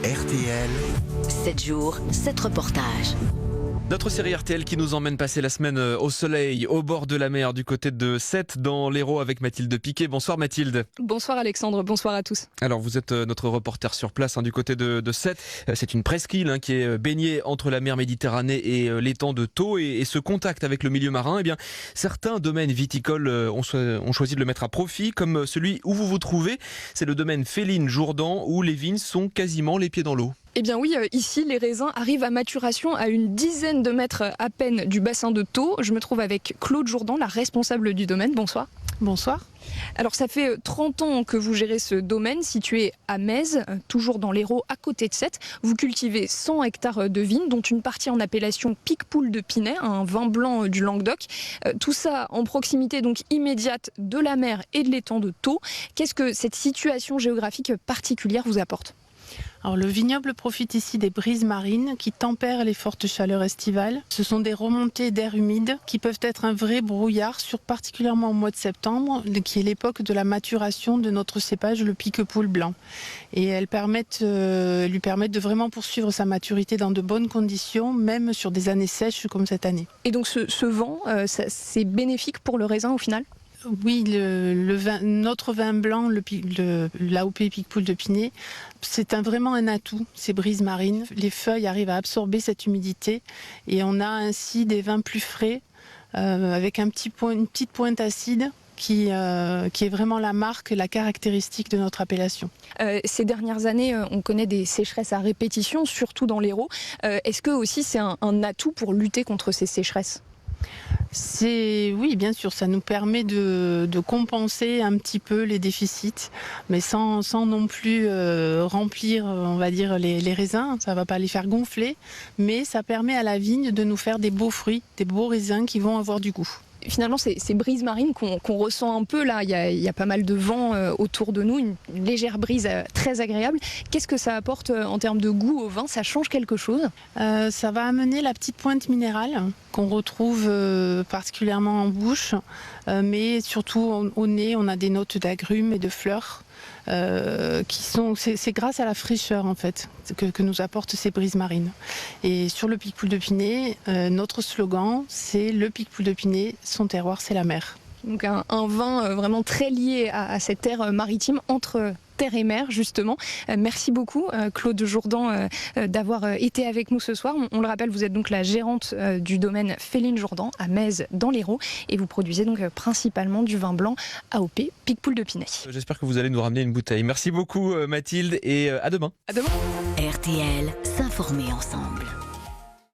RTL. 7 jours, 7 reportages. Notre série RTL qui nous emmène passer la semaine au soleil, au bord de la mer, du côté de Sète, dans l'Hérault, avec Mathilde Piquet. Bonsoir Mathilde. Bonsoir Alexandre, bonsoir à tous. Alors vous êtes notre reporter sur place du côté de Sète. C'est une presqu'île qui est baignée entre la mer Méditerranée et l'étang de Thau. Et ce contact avec le milieu marin, eh bien, certains domaines viticoles ont choisi de le mettre à profit, comme celui où vous vous trouvez. C'est le domaine Féline-Jourdan, où les vignes sont quasiment les pieds dans l'eau. Eh bien oui, ici les raisins arrivent à maturation à une dizaine de mètres à peine du bassin de Thau. Je me trouve avec Claude Jourdan, la responsable du domaine. Bonsoir. Bonsoir. Alors ça fait 30 ans que vous gérez ce domaine situé à Metz, toujours dans l'Hérault à côté de Sète. Vous cultivez 100 hectares de vignes, dont une partie en appellation Picpoul de Pinet, un vin blanc du Languedoc. Tout ça en proximité donc immédiate de la mer et de l'étang de Thau. Qu'est-ce que cette situation géographique particulière vous apporte ? Alors, le vignoble profite ici des brises marines qui tempèrent les fortes chaleurs estivales. Ce sont des remontées d'air humide qui peuvent être un vrai brouillard, particulièrement au mois de septembre, qui est l'époque de la maturation de notre cépage, le Picpoul blanc. Et elles lui permettent de vraiment poursuivre sa maturité dans de bonnes conditions, même sur des années sèches comme cette année. Et donc ce vent, c'est bénéfique pour le raisin au final ? Oui, notre vin blanc, l'AOP Picpoul de Pinet, c'est vraiment un atout, ces brises marines. Les feuilles arrivent à absorber cette humidité et on a ainsi des vins plus frais, avec une petite pointe acide qui est vraiment la marque, la caractéristique de notre appellation. Ces dernières années, on connaît des sécheresses à répétition, surtout dans l'Hérault. Est-ce que aussi c'est un atout pour lutter contre ces sécheresses ? Oui, bien sûr, ça nous permet de compenser un petit peu les déficits, mais sans non plus remplir, on va dire, les raisins. Ça ne va pas les faire gonfler, mais ça permet à la vigne de nous faire des beaux fruits, des beaux raisins qui vont avoir du goût. Finalement, ces brises marines qu'on ressent un peu là, il y a pas mal de vent autour de nous, une légère brise très agréable. Qu'est-ce que ça apporte en termes de goût au vin ? Ça change quelque chose ? Ça va amener la petite pointe minérale qu'on retrouve particulièrement en bouche, mais surtout au nez, on a des notes d'agrumes et de fleurs. C'est grâce à la fraîcheur en fait que nous apportent ces brises marines. Et sur le Picpoul de Pinet, notre slogan c'est le Picpoul de Pinet, son terroir c'est la mer. Donc un vin vraiment très lié à cette terre maritime entre terre et mer justement. Merci beaucoup Claude Jourdan d'avoir été avec nous ce soir. On le rappelle, vous êtes donc la gérante du domaine Féline-Jourdan à Metz dans l'Hérault et vous produisez donc principalement du vin blanc AOP Picpoul de Pinet. J'espère que vous allez nous ramener une bouteille. Merci beaucoup Mathilde et à demain. À demain. RTL, s'informer ensemble.